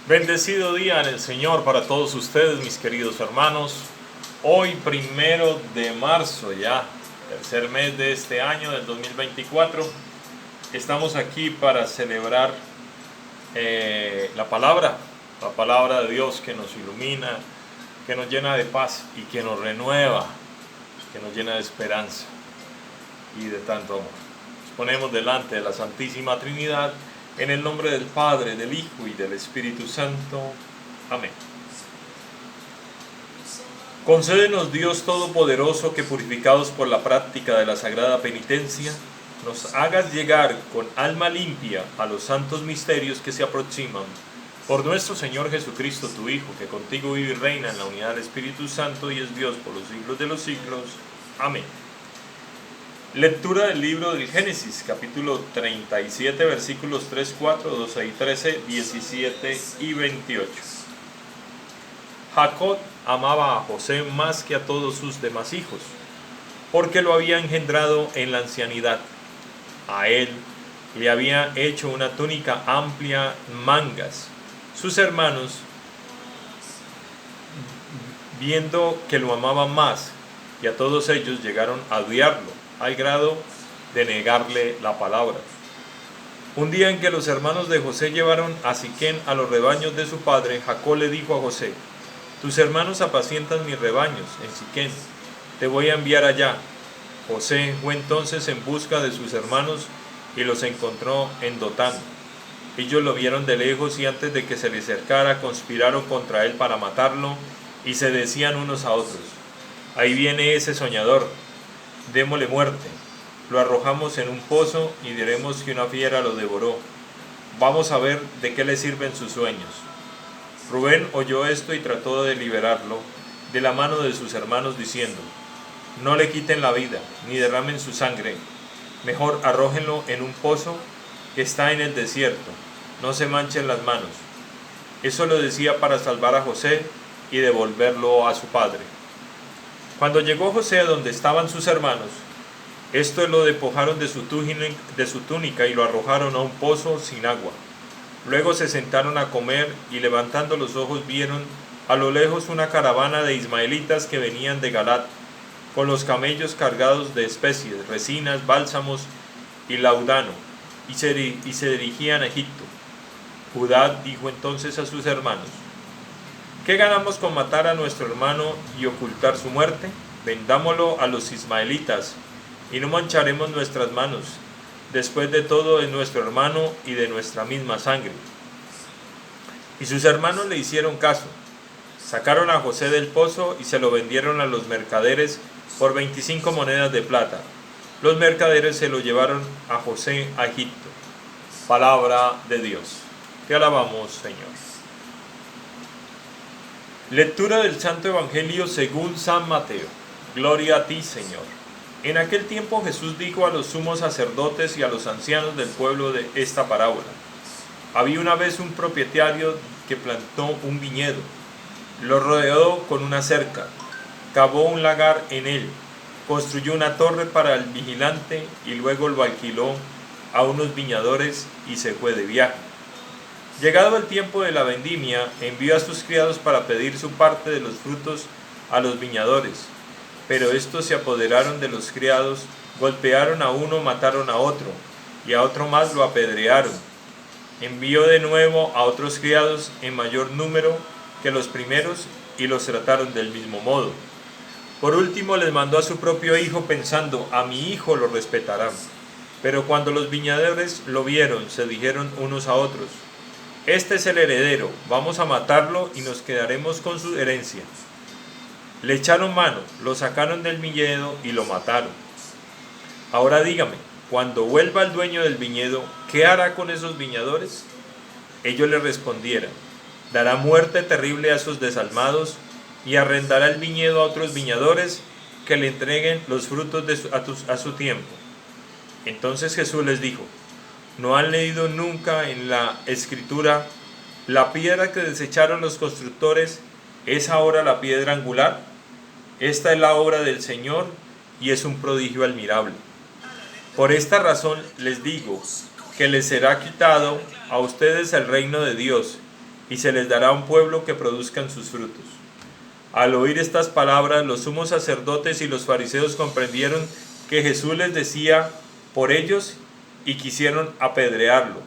Bendecido día en el Señor para todos ustedes, mis queridos hermanos. Hoy, 1 de marzo, ya tercer mes de este año, del 2024, estamos aquí para celebrar la palabra de Dios que nos ilumina, que nos llena de paz y que nos renueva, que nos llena de esperanza y de tanto amor. Nos ponemos delante de la Santísima Trinidad, en el nombre del Padre, del Hijo y del Espíritu Santo. Amén. Concédenos, Dios Todopoderoso, que purificados por la práctica de la sagrada penitencia, nos hagas llegar con alma limpia a los santos misterios que se aproximan. Por nuestro Señor Jesucristo, tu Hijo, que contigo vive y reina en la unidad del Espíritu Santo y es Dios por los siglos de los siglos. Amén. Lectura del libro del Génesis, capítulo 37, versículos 3, 4, 12 y 13, 17 y 28. Jacob amaba a José más que a todos sus demás hijos, porque lo había engendrado en la ancianidad. A él le había hecho una túnica amplia, mangas. Sus hermanos, viendo que lo amaban más, y a todos ellos llegaron a odiarlo, al grado de negarle la palabra. Un día en que los hermanos de José llevaron a Siquén a los rebaños de su padre, Jacob le dijo a José: tus hermanos apacientan mis rebaños en Siquén, te voy a enviar allá. José fue entonces en busca de sus hermanos y los encontró en Dotán. Ellos lo vieron de lejos y antes de que se le acercara conspiraron contra él para matarlo y se decían unos a otros: ahí viene ese soñador, démosle muerte, lo arrojamos en un pozo y diremos que una fiera lo devoró. Vamos a ver de qué le sirven sus sueños. Rubén oyó esto y trató de liberarlo de la mano de sus hermanos diciendo: no le quiten la vida, ni derramen su sangre, mejor arrójenlo en un pozo que está en el desierto, no se manchen las manos. Eso lo decía para salvar a José y devolverlo a su padre. Cuando llegó José a donde estaban sus hermanos, estos lo despojaron de su túnica y lo arrojaron a un pozo sin agua. Luego se sentaron a comer y levantando los ojos vieron a lo lejos una caravana de ismaelitas que venían de Galat, con los camellos cargados de especies, resinas, bálsamos y laudano, y se dirigían a Egipto. Judá dijo entonces a sus hermanos: ¿qué ganamos con matar a nuestro hermano y ocultar su muerte? Vendámoslo a los ismaelitas y no mancharemos nuestras manos. Después de todo es nuestro hermano y de nuestra misma sangre. Y sus hermanos le hicieron caso. Sacaron a José del pozo y se lo vendieron a los mercaderes por 25 monedas de plata. Los mercaderes se lo llevaron a José a Egipto. Palabra de Dios. Te alabamos, Señor. Lectura del Santo Evangelio según San Mateo. Gloria a ti, Señor. En aquel tiempo Jesús dijo a los sumos sacerdotes y a los ancianos del pueblo de esta parábola: había una vez un propietario que plantó un viñedo, lo rodeó con una cerca, cavó un lagar en él, construyó una torre para el vigilante y luego lo alquiló a unos viñadores y se fue de viaje. Llegado el tiempo de la vendimia, envió a sus criados para pedir su parte de los frutos a los viñadores. Pero estos se apoderaron de los criados, golpearon a uno, mataron a otro, y a otro más lo apedrearon. Envió de nuevo a otros criados en mayor número que los primeros, y los trataron del mismo modo. Por último les mandó a su propio hijo, pensando: a mi hijo lo respetarán. Pero cuando los viñadores lo vieron, se dijeron unos a otros: este es el heredero, vamos a matarlo y nos quedaremos con su herencia. Le echaron mano, lo sacaron del viñedo y lo mataron. Ahora dígame, cuando vuelva el dueño del viñedo, ¿qué hará con esos viñadores? Ellos le respondieron: dará muerte terrible a esos desalmados y arrendará el viñedo a otros viñadores que le entreguen los frutos a su tiempo. Entonces Jesús les dijo: ¿no han leído nunca en la Escritura: la piedra que desecharon los constructores es ahora la piedra angular? Esta es la obra del Señor y es un prodigio admirable. Por esta razón les digo que les será quitado a ustedes el reino de Dios y se les dará un pueblo que produzcan sus frutos. Al oír estas palabras, los sumos sacerdotes y los fariseos comprendieron que Jesús les decía por ellos y quisieron apedrearlo,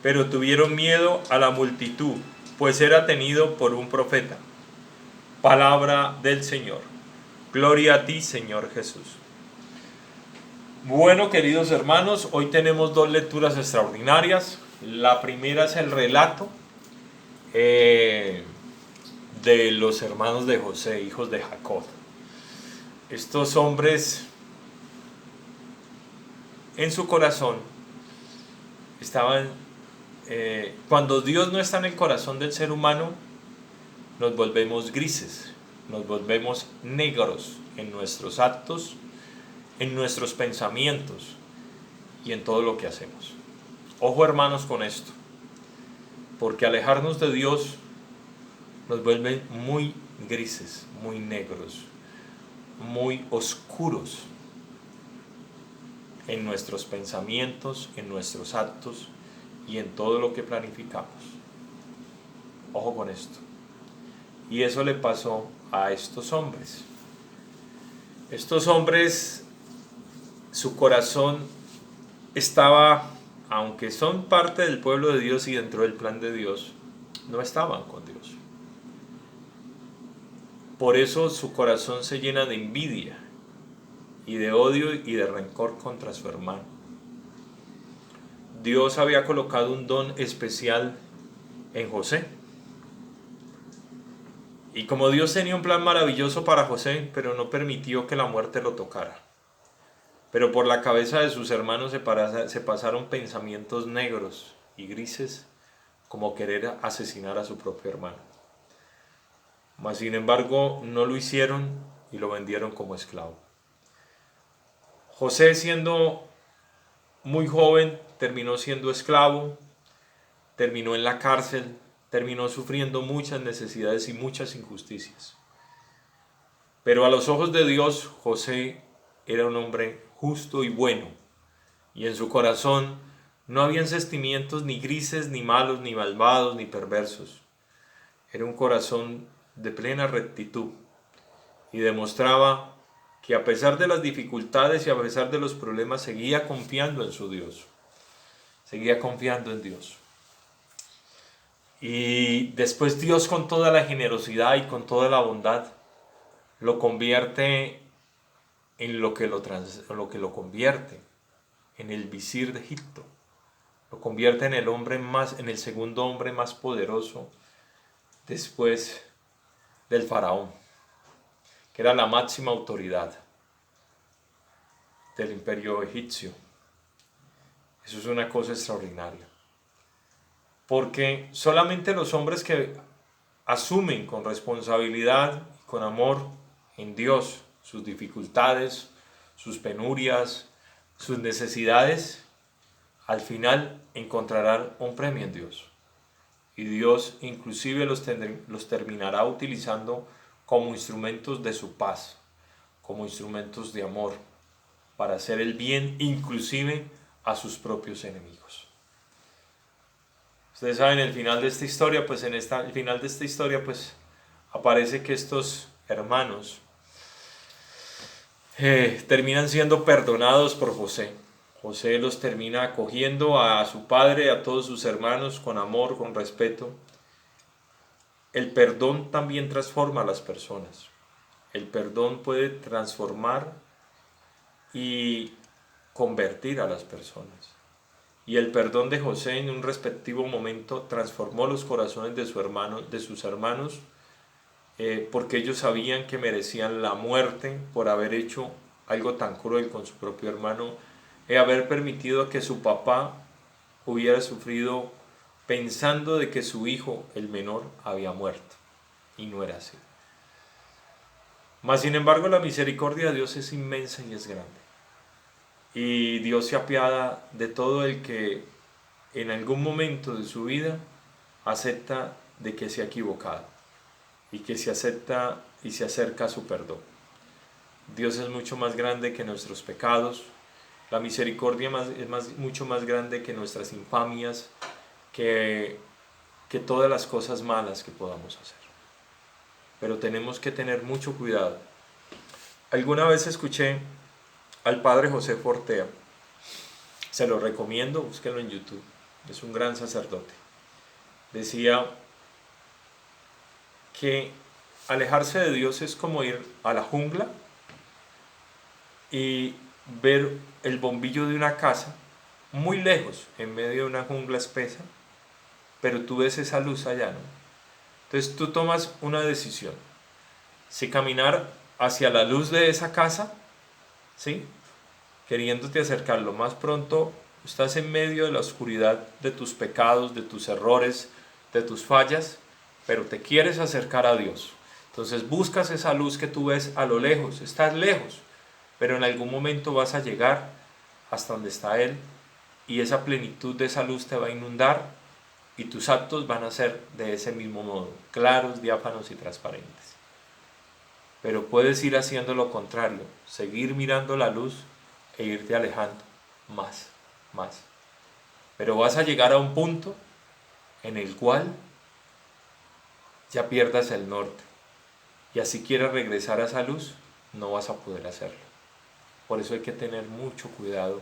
pero tuvieron miedo a la multitud, pues era tenido por un profeta. Palabra del Señor. Gloria a ti, Señor Jesús. Bueno, queridos hermanos, hoy tenemos dos lecturas extraordinarias. La primera es el relato de los hermanos de José, hijos de Jacob. Estos hombres en su corazón estaban, cuando Dios no está en el corazón del ser humano, nos volvemos grises, nos volvemos negros en nuestros actos, en nuestros pensamientos y en todo lo que hacemos. Ojo, hermanos, con esto, porque alejarnos de Dios nos vuelve muy grises, muy negros, muy oscuros en nuestros pensamientos, en nuestros actos y en todo lo que planificamos. Ojo con esto. Y eso le pasó a estos hombres. Estos hombres, su corazón estaba, aunque son parte del pueblo de Dios y dentro del plan de Dios, no estaban con Dios. Por eso su corazón se llena de envidia y de odio y de rencor contra su hermano. Dios había colocado un don especial en José. Y como Dios tenía un plan maravilloso para José, pero no permitió que la muerte lo tocara. Pero por la cabeza de sus hermanos se pasaron pensamientos negros y grises, como querer asesinar a su propio hermano. Mas sin embargo no lo hicieron y lo vendieron como esclavo. José, siendo muy joven, terminó siendo esclavo, terminó en la cárcel, terminó sufriendo muchas necesidades y muchas injusticias. Pero a los ojos de Dios, José era un hombre justo y bueno, y en su corazón no habían sentimientos ni grises, ni malos, ni malvados, ni perversos. Era un corazón de plena rectitud y demostraba que a pesar de las dificultades y a pesar de los problemas seguía confiando en su Dios, seguía confiando en Dios. Y después Dios, con toda la generosidad y con toda la bondad, lo convierte en lo que lo convierte, en el visir de Egipto. Lo convierte en en el segundo hombre más poderoso después del faraón, que era la máxima autoridad del imperio egipcio. Eso es una cosa extraordinaria. Porque solamente los hombres que asumen con responsabilidad y con amor en Dios sus dificultades, sus penurias, sus necesidades, al final encontrarán un premio en Dios. Y Dios inclusive los terminará utilizando como instrumentos de su paz, como instrumentos de amor, para hacer el bien inclusive a sus propios enemigos. Ustedes saben el final de esta historia, pues aparece que estos hermanos terminan siendo perdonados por José. José los termina acogiendo a su padre, a todos sus hermanos con amor, con respeto. El perdón también transforma a las personas. El perdón puede transformar y convertir a las personas. Y el perdón de José en un respectivo momento transformó los corazones de sus hermanos, porque ellos sabían que merecían la muerte por haber hecho algo tan cruel con su propio hermano, haber permitido que su papá hubiera sufrido pensando de que su hijo, el menor, había muerto, y no era así. Mas sin embargo la misericordia de Dios es inmensa y es grande. Y Dios se apiada de todo el que en algún momento de su vida acepta de que se ha equivocado y que se acepta y se acerca a su perdón. Dios es mucho más grande que nuestros pecados. La misericordia es mucho más grande que nuestras infamias, que que todas las cosas malas que podamos hacer. Pero tenemos que tener mucho cuidado. Alguna vez escuché al padre José Fortea, se lo recomiendo, búsquenlo en YouTube, es un gran sacerdote. Decía que alejarse de Dios es como ir a la jungla y ver el bombillo de una casa muy lejos, en medio de una jungla espesa, pero tú ves esa luz allá, ¿no? Entonces tú tomas una decisión, si caminar hacia la luz de esa casa, ¿sí?, queriéndote acercar lo más pronto, estás en medio de la oscuridad de tus pecados, de tus errores, de tus fallas, pero te quieres acercar a Dios. Entonces buscas esa luz que tú ves a lo lejos, estás lejos, pero en algún momento vas a llegar hasta donde está Él y esa plenitud de esa luz te va a inundar y tus actos van a ser de ese mismo modo, claros, diáfanos y transparentes. Pero puedes ir haciendo lo contrario, seguir mirando la luz e irte alejando más. Pero vas a llegar a un punto en el cual ya pierdas el norte y así quieras regresar a esa luz, no vas a poder hacerlo. Por eso hay que tener mucho cuidado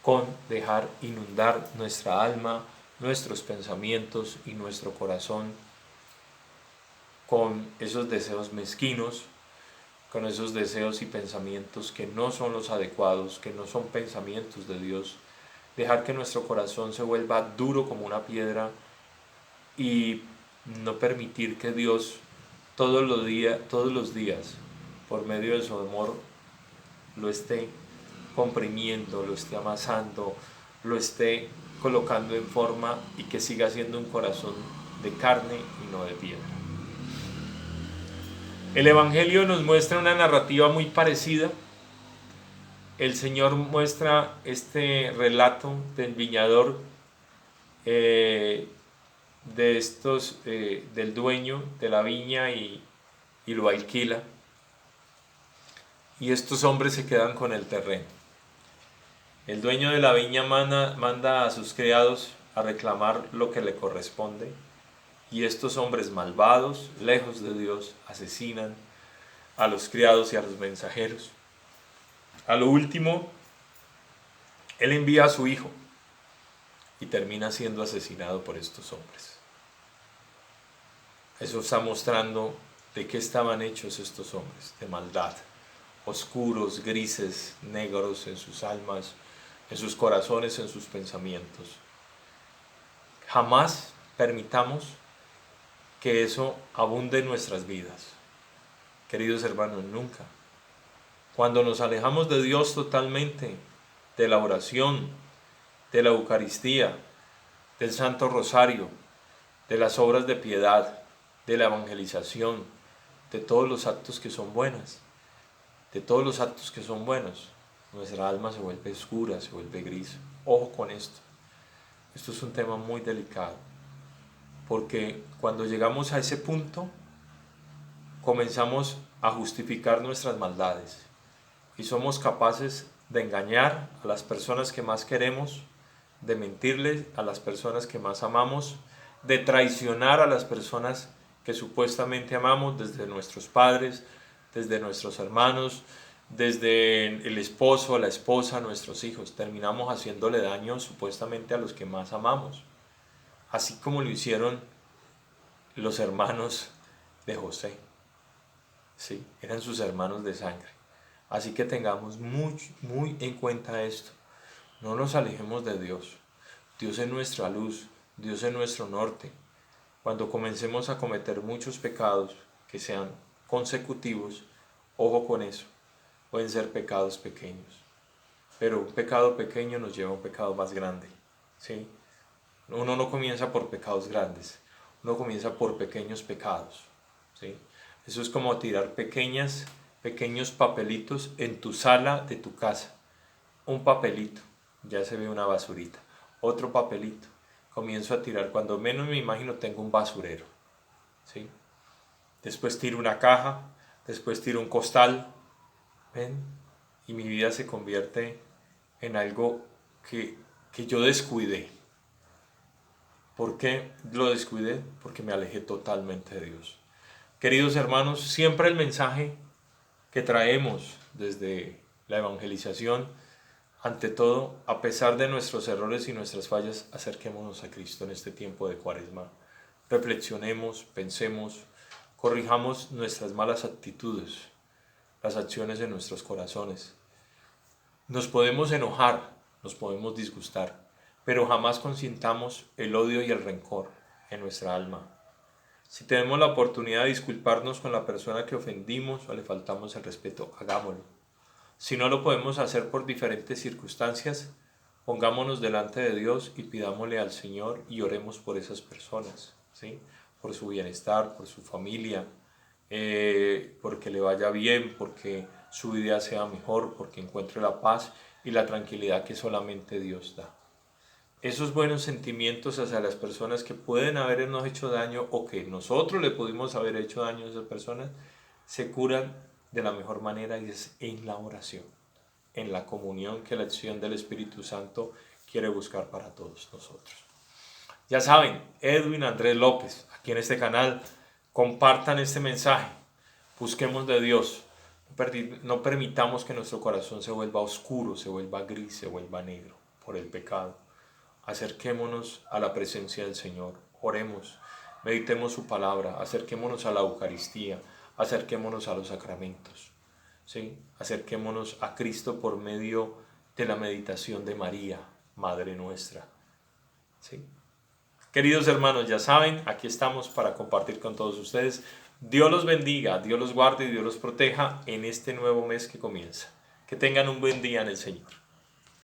con dejar inundar nuestra alma, nuestros pensamientos y nuestro corazón con esos deseos mezquinos, con esos deseos y pensamientos que no son los adecuados, que no son pensamientos de Dios. Dejar que nuestro corazón se vuelva duro como una piedra y no permitir que Dios todos los días, por medio de su amor, lo esté comprimiendo, lo esté amasando, lo esté colocando en forma y que siga siendo un corazón de carne y no de piedra. El Evangelio nos muestra una narrativa muy parecida. El Señor muestra este relato del viñador, del dueño de la viña y lo alquila. Y estos hombres se quedan con el terreno. El dueño de la viña manda a sus criados a reclamar lo que le corresponde. Y estos hombres malvados, lejos de Dios, asesinan a los criados y a los mensajeros. A lo último, él envía a su hijo y termina siendo asesinado por estos hombres. Eso está mostrando de qué estaban hechos estos hombres, de maldad, oscuros, grises, negros en sus almas, en sus corazones, en sus pensamientos. Jamás permitamos que eso abunde en nuestras vidas. Queridos hermanos, nunca. Cuando nos alejamos de Dios totalmente, de la oración, de la Eucaristía, del Santo Rosario, de las obras de piedad, de la evangelización, de todos los actos que son buenos, nuestra alma se vuelve oscura, se vuelve gris. Ojo con esto. Esto es un tema muy delicado, porque cuando llegamos a ese punto, comenzamos a justificar nuestras maldades y somos capaces de engañar a las personas que más queremos, de mentirles a las personas que más amamos, de traicionar a las personas que supuestamente amamos, desde nuestros padres, desde nuestros hermanos, desde el esposo, la esposa, nuestros hijos. Terminamos haciéndole daño supuestamente a los que más amamos, así como lo hicieron los hermanos de José. Sí, eran sus hermanos de sangre. Así que tengamos muy en cuenta esto. No nos alejemos de Dios. Dios es nuestra luz, Dios es nuestro norte. Cuando comencemos a cometer muchos pecados que sean consecutivos, ojo con eso, pueden ser pecados pequeños. Pero un pecado pequeño nos lleva a un pecado más grande. ¿Sí? Uno no comienza por pecados grandes, uno comienza por pequeños pecados. ¿Sí? Eso es como tirar pequeños papelitos en tu sala de tu casa. Un papelito, ya se ve una basurita. Otro papelito, comienzo a tirar. Cuando menos me imagino tengo un basurero. ¿Sí? Después tiro una caja, después tiro un costal. ¿Ven? Y mi vida se convierte en algo que yo descuidé ¿Por qué lo descuidé? Porque me alejé totalmente de Dios. Queridos hermanos, siempre el mensaje que traemos desde la evangelización, ante todo, a pesar de nuestros errores y nuestras fallas, acerquémonos a Cristo en este tiempo de Cuaresma. Reflexionemos, pensemos, corrijamos nuestras malas actitudes, las acciones de nuestros corazones. Nos podemos enojar, nos podemos disgustar, pero jamás consintamos el odio y el rencor en nuestra alma. Si tenemos la oportunidad de disculparnos con la persona que ofendimos o le faltamos el respeto, hagámoslo. Si no lo podemos hacer por diferentes circunstancias, pongámonos delante de Dios y pidámosle al Señor y oremos por esas personas, ¿sí? Por su bienestar, por su familia, porque le vaya bien, porque su vida sea mejor, porque encuentre la paz y la tranquilidad que solamente Dios da. Esos buenos sentimientos hacia las personas que pueden habernos hecho daño o que nosotros le pudimos haber hecho daño a esas personas, se curan de la mejor manera y es en la oración, en la comunión que la acción del Espíritu Santo quiere buscar para todos nosotros. Ya saben, Edwin Andrés López, aquí en este canal, compartan este mensaje, busquemos de Dios, no permitamos que nuestro corazón se vuelva oscuro, se vuelva gris, se vuelva negro por el pecado. Acerquémonos a la presencia del Señor, oremos, meditemos su palabra, acerquémonos a la Eucaristía, acerquémonos a los sacramentos, ¿sí? Acerquémonos a Cristo por medio de la meditación de María, Madre nuestra, ¿sí? Queridos hermanos, ya saben, aquí estamos para compartir con todos ustedes. Dios los bendiga, Dios los guarde y Dios los proteja en este nuevo mes que comienza. Que tengan un buen día en el Señor.